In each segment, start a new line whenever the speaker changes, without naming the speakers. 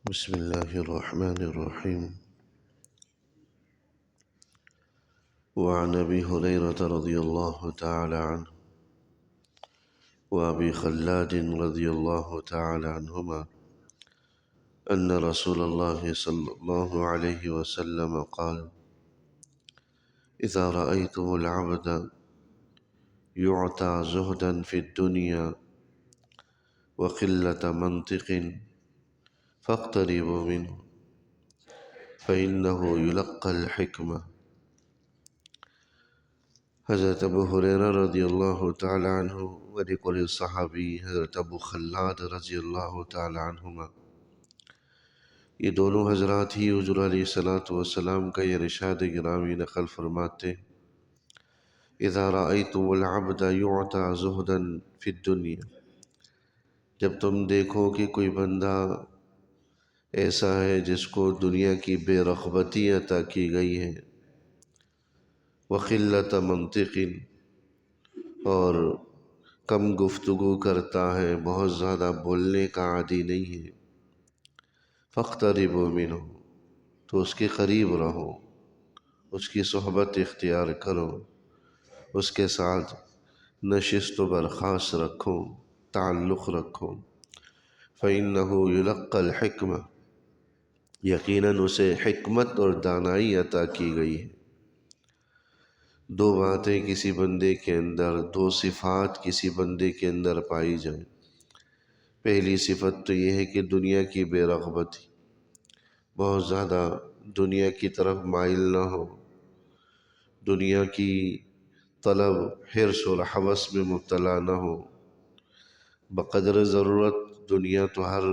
بسم الله الرحمن الرحيم. وعن أبي هريرة رضي الله تعالى عنه وأبي خلاد رضي الله تعالى عنهما أن رسول الله صلى الله عليه وسلم قال: إذا رأيتم العبد يعطى زهدا في الدنيا وقلة منطق فاقتربوا منه فإنه يلقى الحكمة. حضرت ابو ہریرہ رضی اللہ تعالی عنہ اور صحابی حضرت ابو خلاد رضی اللہ تعالی عنہما، یہ دونوں حضرات ہی حضور علیہ السلام کا یہ ارشاد گرامی نقل فرماتے: اذا رأیتم العبد یعطى زہدا فی الدنیا، جب تم دیکھو کہ کوئی بندہ ایسا ہے جس کو دنیا کی بے رغبتی عطا کی گئی ہے، وقلت منطق، اور کم گفتگو کرتا ہے، بہت زیادہ بولنے کا عادی نہیں ہے، فاقتربوا منہ، تو اس کے قریب رہو، اس کی صحبت اختیار کرو، اس کے ساتھ نشست و برخاست رکھو، تعلق رکھو، فإنہ یلقى الحکمہ، یقیناً اسے حکمت اور دانائی عطا کی گئی ہے۔ دو باتیں کسی بندے کے اندر، دو صفات کسی بندے کے اندر پائی جائیں۔ پہلی صفت تو یہ ہے کہ دنیا کی بے رغبتی، بہت زیادہ دنیا کی طرف مائل نہ ہو، دنیا کی طلب، حرص اور ہوس میں مبتلا نہ ہو۔ بقدر ضرورت دنیا تو ہر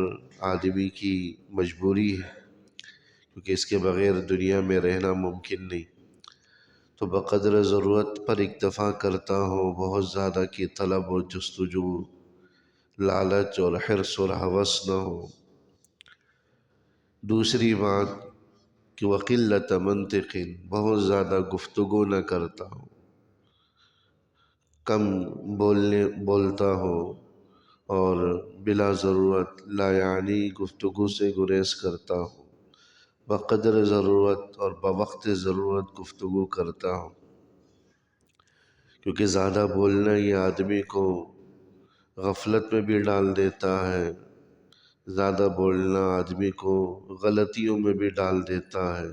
آدمی کی مجبوری ہے، کیونکہ اس کے بغیر دنیا میں رہنا ممکن نہیں، تو بقدر ضرورت پر اکتفا کرتا ہو، بہت زیادہ کی طلب اور جستجو، لالچ اور حرص اور ہوس نہ ہو۔ دوسری بات کہ وقلت منطق، بہت زیادہ گفتگو نہ کرتا ہو، کم بولتا ہو، اور بلا ضرورت لا یعنی گفتگو سے گریز کرتا ہو، بقدر ضرورت اور بوقت ضرورت گفتگو کرتا ہو، کیونکہ زیادہ بولنا یہ آدمی کو غفلت میں بھی ڈال دیتا ہے، زیادہ بولنا آدمی کو غلطیوں میں بھی ڈال دیتا ہے۔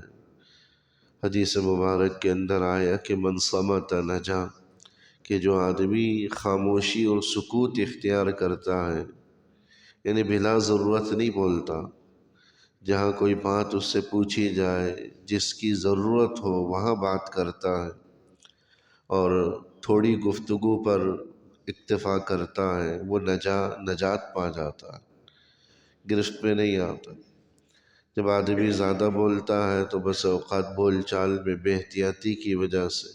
حدیث مبارک کے اندر آیا کہ من صمت نجا، کہ جو آدمی خاموشی اور سکوت اختیار کرتا ہے، یعنی بلا ضرورت نہیں بولتا، جہاں کوئی بات اس سے پوچھی جائے، جس کی ضرورت ہو وہاں بات کرتا ہے، اور تھوڑی گفتگو پر اکتفا کرتا ہے، وہ نجات پا جاتا ہے، گرفت میں نہیں آتا۔ جب آدمی زیادہ بولتا ہے تو بس اوقات بول چال میں بے احتیاطی کی وجہ سے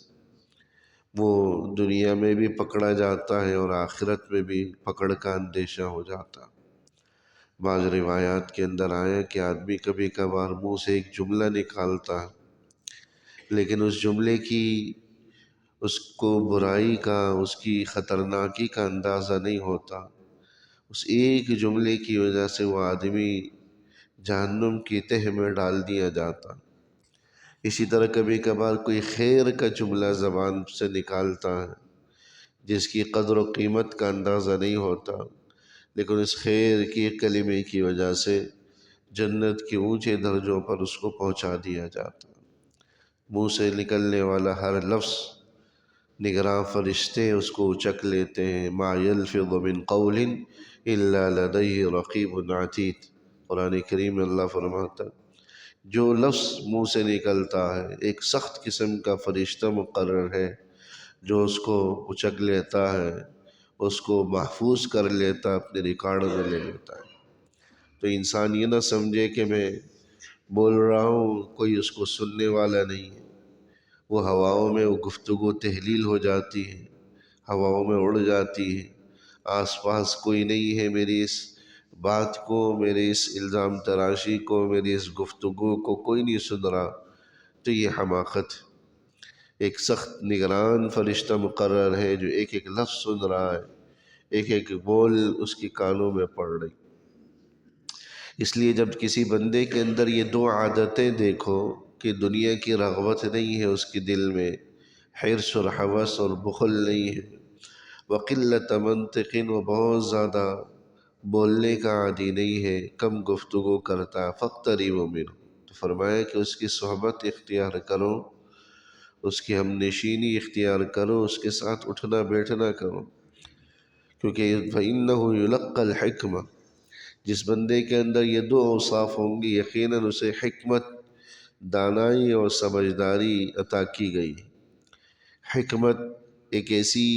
وہ دنیا میں بھی پکڑا جاتا ہے اور آخرت میں بھی پکڑ کا اندیشہ ہو جاتا۔ بعض روایات کے اندر آیا کہ آدمی کبھی کبھار منہ سے ایک جملہ نکالتا ہے، لیکن اس جملے کی، اس کو برائی کا، اس کی خطرناکی کا اندازہ نہیں ہوتا، اس ایک جملے کی وجہ سے وہ آدمی جہنم کی تہہ میں ڈال دیا جاتا۔ اسی طرح کبھی کبھار کوئی خیر کا جملہ زبان سے نکالتا ہے، جس کی قدر و قیمت کا اندازہ نہیں ہوتا، لیکن اس خیر کی کلمے کی وجہ سے جنت کے اونچے درجوں پر اس کو پہنچا دیا جاتا۔ منہ سے نکلنے والا ہر لفظ نگراں فرشتے اس کو اچک لیتے ہیں۔ ما یلفظ من قول الا لدیہ رقیب عتید، قرآن کریم میں اللہ فرماتا ہے جو لفظ منہ سے نکلتا ہے، ایک سخت قسم کا فرشتہ مقرر ہے جو اس کو اچک لیتا ہے، اس کو محفوظ کر لیتا، اپنے ریکارڈ میں لے لیتا ہے۔ تو انسان یہ نہ سمجھے کہ میں بول رہا ہوں، کوئی اس کو سننے والا نہیں ہے، وہ ہواؤں میں وہ گفتگو تحلیل ہو جاتی ہے، ہواؤں میں اڑ جاتی ہے، آس پاس کوئی نہیں ہے میری اس بات کو، میرے اس الزام تراشی کو، میری اس گفتگو کو کوئی نہیں سن رہا، تو یہ حماقت ہے۔ ایک سخت نگران فرشتہ مقرر ہے جو ایک ایک لفظ سن رہا ہے، ایک ایک بول اس کی کانوں میں پڑ رہی۔ اس لیے جب کسی بندے کے اندر یہ دو عادتیں دیکھو کہ دنیا کی رغبت نہیں ہے اس کے دل میں، حرص اور ہوس اور بخل نہیں ہے، وقلت منطق، وہ بہت زیادہ بولنے کا عادی نہیں ہے، کم گفتگو کرتا، فاقتربوا منہ، تو فرمایا کہ اس کی صحبت اختیار کرو، اس کی ہم نشینی اختیار کرو، اس کے ساتھ اٹھنا بیٹھنا کرو، کیونکہ فَإِنَّهُ يُلَقَّى الْحِكْمَةَ، جس بندے کے اندر یہ دو اوصاف ہوں گی یقیناً اسے حکمت، دانائی اور سمجھداری عطا کی گئی۔ حکمت ایک ایسی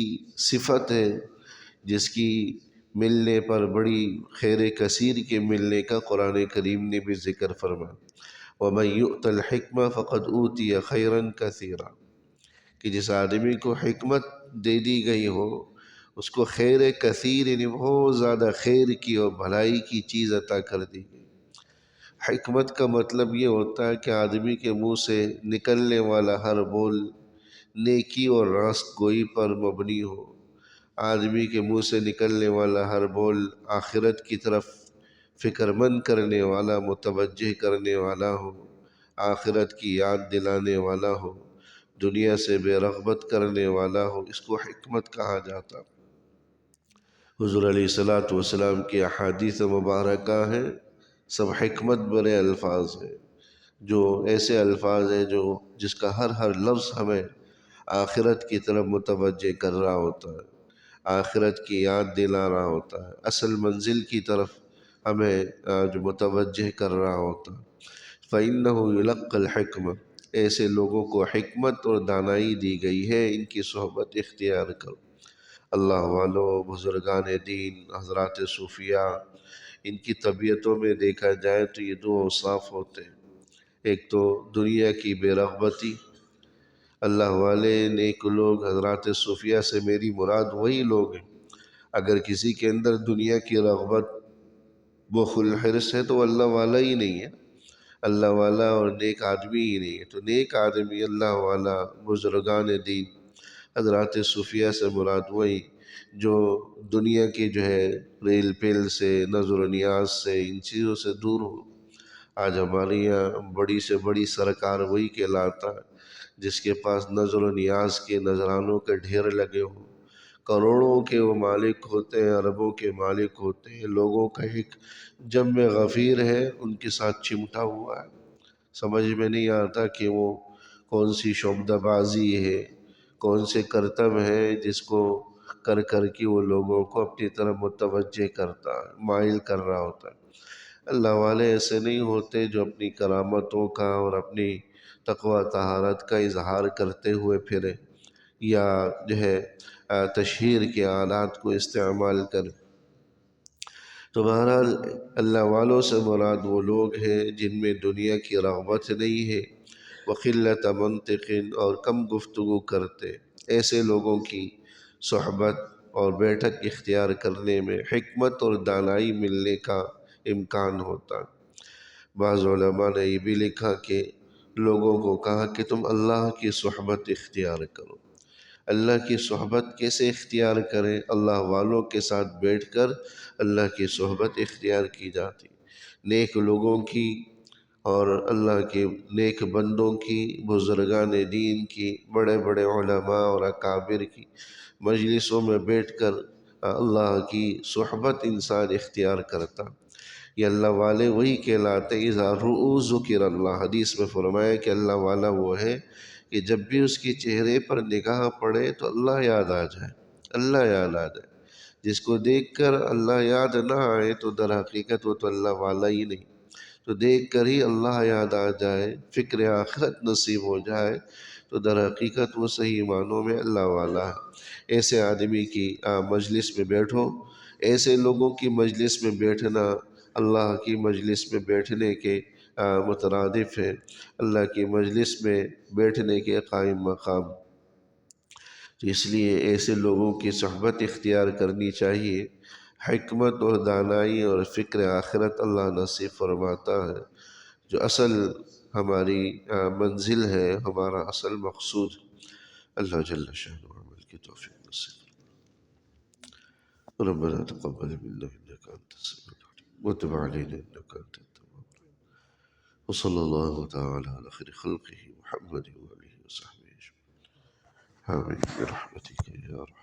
صفت ہے جس کی ملنے پر بڑی خیر کثیر کے ملنے کا قرآن کریم نے بھی ذکر فرمایا، وَمَن يُؤْتَ الْحِكْمَةَ فَقَدْ أُوتِيَ خَيْرًا كَثِيرًا، کہ جس آدمی کو حکمت دے دی گئی ہو اس کو خیر کثیر، یعنی بہت زیادہ خیر کی اور بھلائی کی چیز عطا کر دی گئی۔ حکمت کا مطلب یہ ہوتا ہے کہ آدمی کے منہ سے نکلنے والا ہر بول نیکی اور راست گوئی پر مبنی ہو، آدمی کے منہ سے نکلنے والا ہر بول آخرت کی طرف فکر مند کرنے والا، متوجہ کرنے والا ہو، آخرت کی یاد دلانے والا ہو، دنیا سے بے رغبت کرنے والا ہو، اس کو حکمت کہا جاتا۔ حضور علیہ السلام کی احادیث مبارکہ ہیں، سب حکمت بھرے الفاظ ہیں، جو ایسے الفاظ ہیں جس کا ہر لفظ ہمیں آخرت کی طرف متوجہ کر رہا ہوتا ہے، آخرت کی یاد دلا رہا ہوتا ہے، اصل منزل کی طرف ہمیں جو متوجہ کر رہا ہوتا ہے۔ فَإِنَّهُ يُلَقَّى الْحِكْمَةَ، ایسے لوگوں کو حکمت اور دانائی دی گئی ہے، ان کی صحبت اختیار کرو۔ اللہ والوں، بزرگان دین، حضرات صوفیاء، ان کی طبیعتوں میں دیکھا جائے تو یہ دو اوصاف ہوتے ہیں، ایک تو دنیا کی بے رغبتی۔ اللہ والے نیک لوگ، حضرات صوفیاء سے میری مراد وہی لوگ ہیں، اگر کسی کے اندر دنیا کی رغبت، بخل، حرص ہے تو وہ اللہ والا ہی نہیں ہے، اللہ والا اور نیک آدمی ہی نہیں ہے۔ تو نیک آدمی، اللہ والا، بزرگان دین، حضرات صوفیاء سے مراد وہی جو دنیا کی ریل پیل سے، نظر و نیاز سے، ان چیزوں سے دور ہو۔ آج ہمارے یہاں بڑی سے بڑی سرکار وہی کہلاتا ہے جس کے پاس نظر و نیاز کے نذرانوں کے ڈھیر لگے ہوں، کروڑوں کے وہ مالک ہوتے ہیں، اربوں کے مالک ہوتے ہیں، لوگوں کا ایک جم غفیر ہے ان کے ساتھ چمٹا ہوا ہے، سمجھ میں نہیں آتا کہ وہ کون سی شعبدہ بازی ہے، کون سے کرتب ہے جس کو کر کے وہ لوگوں کو اپنی طرف متوجہ کرتا ہے، مائل کر رہا ہوتا ہے۔ اللہ والے ایسے نہیں ہوتے جو اپنی کرامتوں کا اور اپنی تقوی طہارت کا اظہار کرتے ہوئے پھرے، یا تشہیر کے آلات کو استعمال کرے۔ تو بہرحال اللہ والوں سے مراد وہ لوگ ہیں جن میں دنیا کی رغبت نہیں ہے، وقلت منطق، اور کم گفتگو کرتے، ایسے لوگوں کی صحبت اور بیٹھک اختیار کرنے میں حکمت اور دانائی ملنے کا امکان ہوتا ہے۔ بعض علماء نے یہ بھی لکھا کہ لوگوں کو کہا کہ تم اللہ کی صحبت اختیار کرو۔ اللہ کی صحبت کیسے اختیار کریں؟ اللہ والوں کے ساتھ بیٹھ کر اللہ کی صحبت اختیار کی جاتی، نیک لوگوں کی اور اللہ کے نیک بندوں کی، بزرگان دین کی، بڑے بڑے علماء اور اکابر کی مجلسوں میں بیٹھ کر اللہ کی صحبت انسان اختیار کرتا۔ یہ اللہ والے وہی کہلاتے ہیں، اذا رؤوا ذکر اللہ، حدیث میں فرمایا کہ اللہ والا وہ ہے کہ جب بھی اس کے چہرے پر نگاہ پڑے تو اللہ یاد آ جائے، اللہ یاد آ جائے۔ جس کو دیکھ کر اللہ یاد نہ آئے تو در حقیقت وہ تو اللہ والا ہی نہیں، تو دیکھ کر ہی اللہ یاد آ جائے، فکر آخرت نصیب ہو جائے تو در حقیقت وہ صحیح معنوں میں اللہ والا ہے۔ ایسے آدمی کی مجلس میں بیٹھو، ایسے لوگوں کی مجلس میں بیٹھنا اللہ کی مجلس میں بیٹھنے کے مترادف ہے، اللہ کی مجلس میں بیٹھنے کے قائم مقام۔ تو اس لیے ایسے لوگوں کی صحبت اختیار کرنی چاہیے، حکمت اور دانائی اور فکر آخرت اللہ نصیب فرماتا ہے، جو اصل ہماری منزل ہے، ہمارا اصل مقصود۔ اللہ جل شانہ عمل کی توفیق نصیب۔ ربنا تقبل منا انك انت السميع العليم۔ وتب علينا إنك أنت التواب الرحيم. وصلى الله تعالى على خير خلقه محمد وآله وصحبه أجمعين. آمين برحمتك يا رحمن.